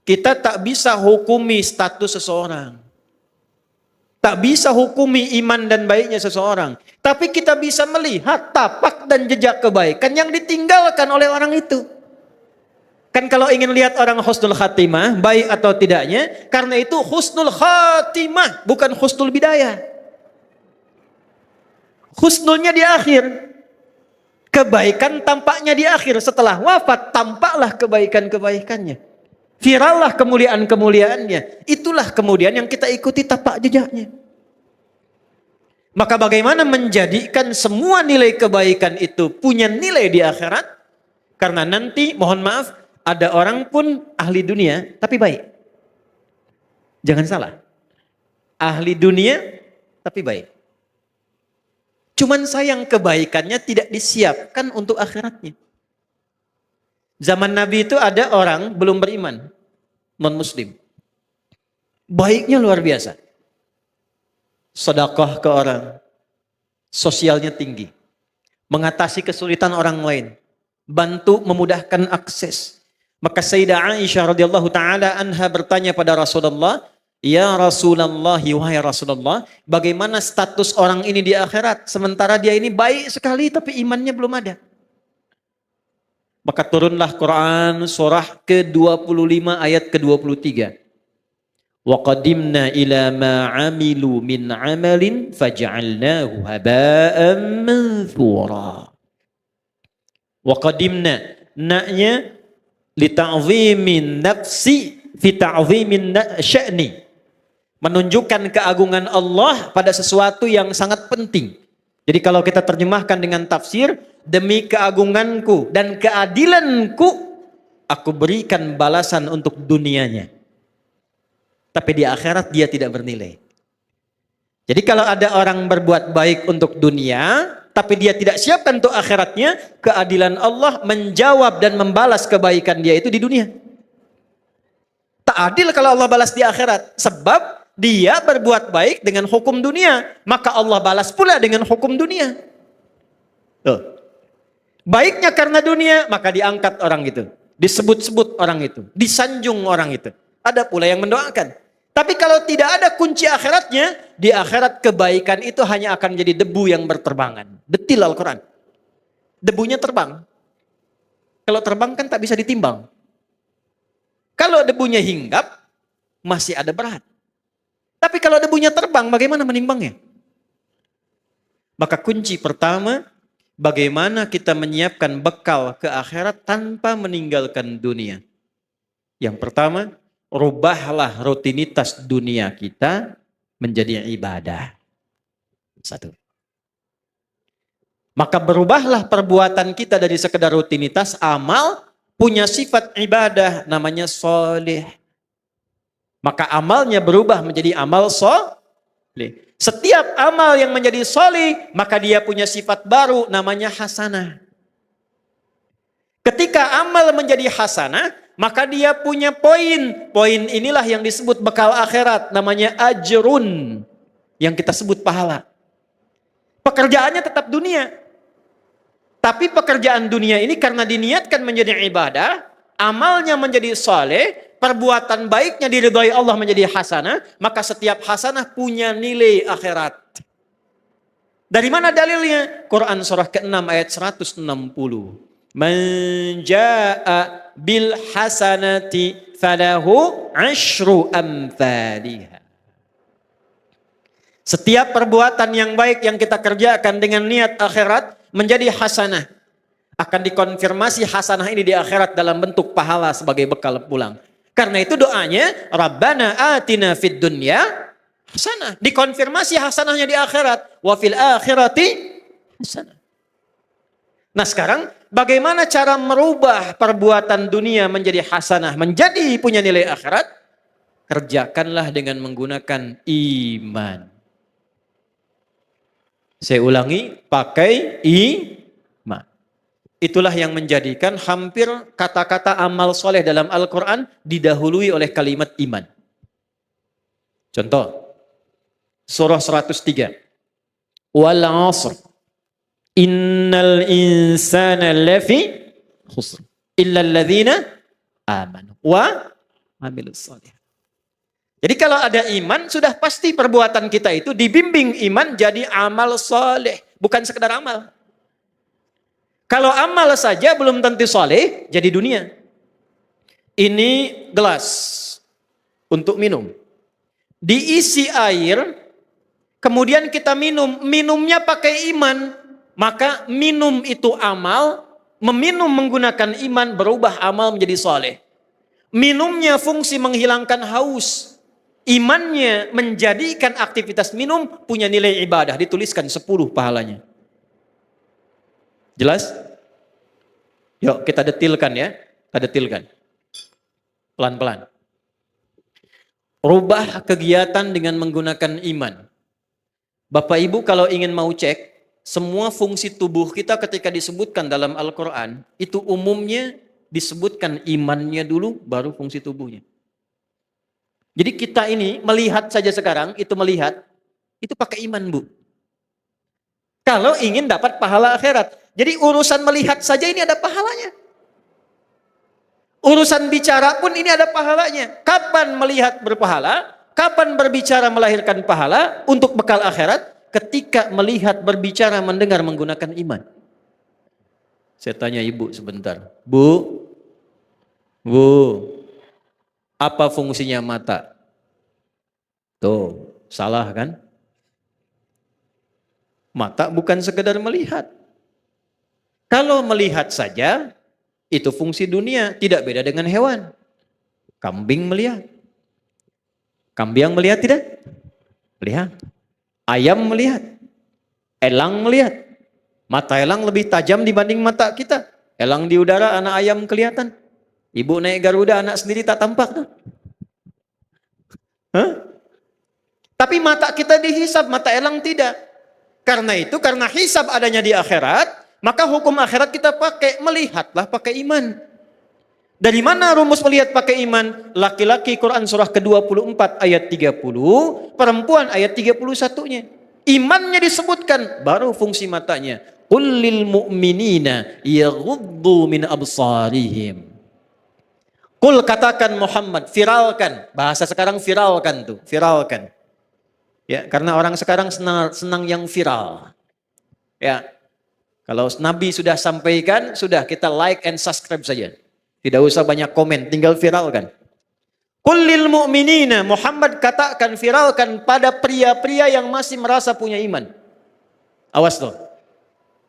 Kita tak bisa hukumi status seseorang. Tak bisa hukumi iman dan baiknya seseorang. Tapi kita bisa melihat tapak dan jejak kebaikan yang ditinggalkan oleh orang itu. Kan kalau ingin lihat orang husnul khatimah, baik atau tidaknya, karena itu husnul khatimah, bukan husnul bidayah. Husnulnya di akhir. Kebaikan tampaknya di akhir. Setelah wafat, tampaklah kebaikan-kebaikannya. Virallah kemuliaan-kemuliaannya. Itulah kemudian yang kita ikuti tapak jejaknya. Maka bagaimana menjadikan semua nilai kebaikan itu punya nilai di akhirat? Karena nanti, mohon maaf, ada orang pun ahli dunia, tapi baik. Jangan salah. Ahli dunia, tapi baik. Cuman sayang kebaikannya tidak disiapkan untuk akhiratnya. Zaman Nabi itu ada orang belum beriman, non-muslim. Baiknya luar biasa. Sedekah ke orang, sosialnya tinggi. Mengatasi kesulitan orang lain. Bantu memudahkan akses. Maka Sayyidah Aisyah radhiyallahu taala anha bertanya pada Rasulullah, "Ya Rasulullah, wahai Rasulullah, bagaimana status orang ini di akhirat? Sementara dia ini baik sekali tapi imannya belum ada." Maka turunlah Quran surah ke-25 ayat ke-23. Wa qadimna ila ma 'amilu min 'amalin faj'alnahu haba'an manthura. Wa qadimna, naknya li ta'zimin nafsi fi ta'zimin sya'ni. Menunjukkan keagungan Allah pada sesuatu yang sangat penting. Jadi kalau kita terjemahkan dengan tafsir, demi keagunganku dan keadilanku, aku berikan balasan untuk dunianya. Tapi di akhirat dia tidak bernilai. Jadi kalau ada orang berbuat baik untuk dunia, tapi dia tidak siapkan untuk akhiratnya, keadilan Allah menjawab dan membalas kebaikan dia itu di dunia. Tak adil kalau Allah balas di akhirat. Sebab dia berbuat baik dengan hukum dunia, maka Allah balas pula dengan hukum dunia. Tuh. Baiknya karena dunia, maka diangkat orang itu. Disebut-sebut orang itu. Disanjung orang itu. Ada pula yang mendoakan. Tapi kalau tidak ada kunci akhiratnya, di akhirat kebaikan itu hanya akan menjadi debu yang berterbangan. Detil Al-Quran. Debunya terbang. Kalau terbang kan tak bisa ditimbang. Kalau debunya hinggap, masih ada berat. Tapi kalau debunya terbang, bagaimana menimbangnya? Maka kunci pertama, bagaimana kita menyiapkan bekal ke akhirat tanpa meninggalkan dunia. Yang pertama, rubahlah rutinitas dunia kita menjadi ibadah. Satu. Maka berubahlah perbuatan kita dari sekedar rutinitas amal, punya sifat ibadah, namanya soleh. Maka amalnya berubah menjadi amal soleh. Setiap amal yang menjadi soleh, maka dia punya sifat baru, namanya hasanah. Ketika amal menjadi hasanah, maka dia punya poin. Poin inilah yang disebut bekal akhirat, namanya ajrun. Yang kita sebut pahala. Pekerjaannya tetap dunia. Tapi pekerjaan dunia ini karena diniatkan menjadi ibadah, amalnya menjadi soleh, perbuatan baiknya diridhai Allah menjadi hasanah, maka setiap hasanah punya nilai akhirat. Dari mana dalilnya? Quran surah ke-6 ayat 160. Man jaa'a bil hasanati falahu 'asyru amthaliha. Setiap perbuatan yang baik yang kita kerjakan dengan niat akhirat menjadi hasanah. Akan dikonfirmasi hasanah ini di akhirat dalam bentuk pahala sebagai bekal pulang. Karena itu doanya, Rabbana atina fid dunya hasanah. Dikonfirmasi hasanahnya di akhirat. Wa fil akhirati hasanah. Nah sekarang, bagaimana cara merubah perbuatan dunia menjadi hasanah, menjadi punya nilai akhirat? Kerjakanlah dengan menggunakan iman. Saya ulangi, pakai iman. Itulah yang menjadikan hampir kata-kata amal soleh dalam Al-Quran didahului oleh kalimat iman. Contoh, surah 103. Wal 'asr. Innal insana lafi khusr. Illa alladhina amanu. Wa amilus soleh. Jadi kalau ada iman, sudah pasti perbuatan kita itu dibimbing iman jadi amal soleh. Bukan sekedar amal. Kalau amal saja belum tentu soleh, jadi dunia. Ini gelas untuk minum. Diisi air, kemudian kita minum. Minumnya pakai iman. Maka minum itu amal, meminum menggunakan iman berubah amal menjadi soleh. Minumnya fungsi menghilangkan haus. Imannya menjadikan aktivitas minum punya nilai ibadah. Dituliskan 10 pahalanya. Jelas? Yuk kita detilkan ya. Kita detilkan. Pelan-pelan. Rubah kegiatan dengan menggunakan iman. Bapak Ibu kalau ingin mau cek, semua fungsi tubuh kita ketika disebutkan dalam Al-Quran, itu umumnya disebutkan imannya dulu, baru fungsi tubuhnya. Jadi kita ini melihat saja sekarang, itu pakai iman Bu. Kalau ingin dapat pahala akhirat. Jadi urusan melihat saja ini ada pahalanya. Urusan bicara pun ini ada pahalanya. Kapan melihat berpahala? Kapan berbicara melahirkan pahala untuk bekal akhirat? Ketika melihat, berbicara, mendengar menggunakan iman. Saya tanya ibu sebentar. Bu, apa fungsinya mata? Tuh, salah kan? Mata bukan sekedar melihat. Kalau melihat saja, itu fungsi dunia, tidak beda dengan hewan. Kambing melihat. Kambing melihat tidak? Melihat. Ayam melihat. Elang melihat. Mata elang lebih tajam dibanding mata kita. Elang di udara, anak ayam kelihatan. Ibu naik Garuda, anak sendiri tak tampak. Hah? Tapi mata kita dihisab, mata elang tidak. Karena itu, karena hisab adanya di akhirat, maka hukum akhirat kita pakai, melihatlah pakai iman. Dari mana rumus melihat pakai iman? Laki-laki Quran surah ke-24 ayat 30, perempuan ayat 31-nya. Imannya disebutkan, baru fungsi matanya. Qul lil mu'minina yaghuddu min absarihim. Qul katakan Muhammad, viralkan. Bahasa sekarang viralkan tuh, viralkan. Ya, karena orang sekarang senang yang viral. Ya. Kalau Nabi sudah sampaikan, sudah kita like and subscribe saja. Tidak usah banyak komen, tinggal viralkan. Qul lil mu'minina, Muhammad katakan, viralkan pada pria-pria yang masih merasa punya iman. Awas loh.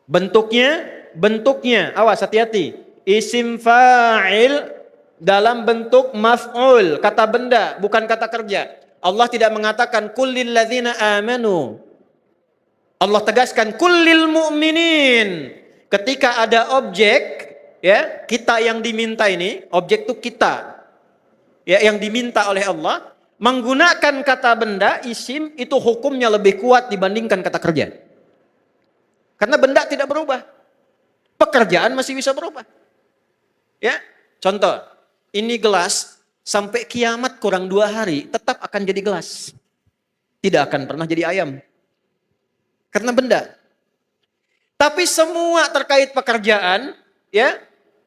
Bentuknya, awas hati-hati. Isim fa'il dalam bentuk maf'ul, kata benda, bukan kata kerja. Allah tidak mengatakan qul lil ladzina amanu. Allah tegaskan kullil mu'minin. Ketika ada objek, ya, kita yang diminta ini, objek itu kita. Ya, yang diminta oleh Allah, menggunakan kata benda, isim, itu hukumnya lebih kuat dibandingkan kata kerja. Karena benda tidak berubah. Pekerjaan masih bisa berubah. Ya, contoh, ini gelas sampai kiamat kurang 2 hari tetap akan jadi gelas. Tidak akan pernah jadi ayam. Karena benda. Tapi semua terkait pekerjaan, ya,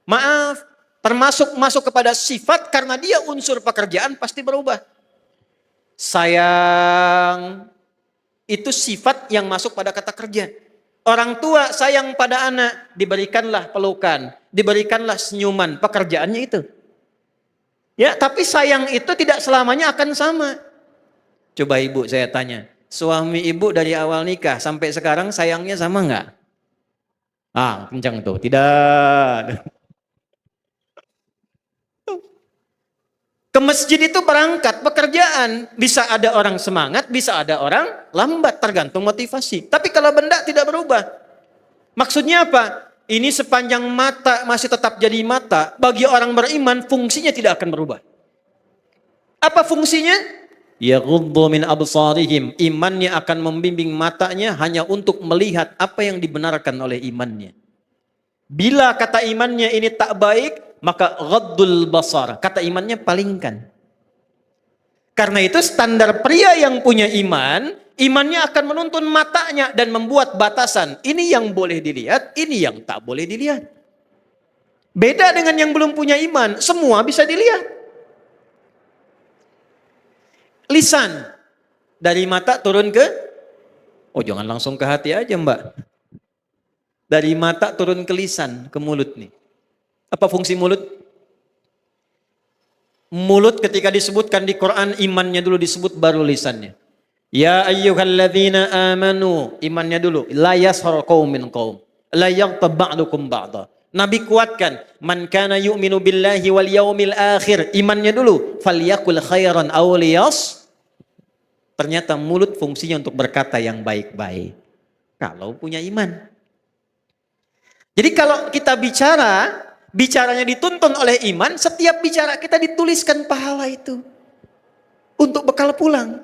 maaf, termasuk masuk kepada sifat karena dia unsur pekerjaan pasti berubah. Sayang, itu sifat yang masuk pada kata kerja. Orang tua sayang pada anak, diberikanlah pelukan, diberikanlah senyuman, pekerjaannya itu. Ya, tapi sayang itu tidak selamanya akan sama. Coba ibu saya tanya. Suami ibu dari awal nikah sampai sekarang sayangnya sama enggak? Ah, kencang tuh. Tidak. Ke masjid itu berangkat pekerjaan. Bisa ada orang semangat, bisa ada orang lambat. Tergantung motivasi. Tapi kalau benda tidak berubah. Maksudnya apa? Ini sepanjang mata masih tetap jadi mata. Bagi orang beriman fungsinya tidak akan berubah. Apa fungsinya? Yaghuddu min absarihim, imannya akan membimbing matanya hanya untuk melihat apa yang dibenarkan oleh imannya. Bila kata imannya ini tak baik, maka ghaddul basar, kata imannya palingkan. Karena itu standar pria yang punya iman, imannya akan menuntun matanya dan membuat batasan. Ini yang boleh dilihat, ini yang tak boleh dilihat. Beda dengan yang belum punya iman, semua bisa dilihat. lisan. Dari mata turun ke, oh jangan langsung ke hati aja Mbak. Dari mata turun ke lisan, ke mulut nih. Apa fungsi mulut? Mulut ketika disebutkan di Quran, imannya dulu disebut baru lisannya. Ya ayyuhalladzina amanu, imannya dulu. La yashar qaumin qaum. La yaghtab ba'dukum ba'da. Nabi kuatkan, man kana yu'minu billahi wal yaumil akhir, imannya dulu. Falyakul khairan aw liyas. Ternyata mulut fungsinya untuk berkata yang baik-baik. Kalau punya iman. Jadi kalau kita bicara, bicaranya dituntun oleh iman, setiap bicara kita dituliskan pahala itu. Untuk bekal pulang.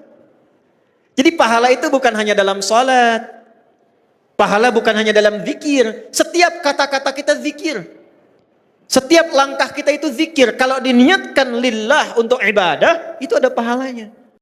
Jadi pahala itu bukan hanya dalam sholat. Pahala bukan hanya dalam zikir. Setiap kata-kata kita zikir. Setiap langkah kita itu zikir. Kalau diniatkan lillah untuk ibadah, itu ada pahalanya.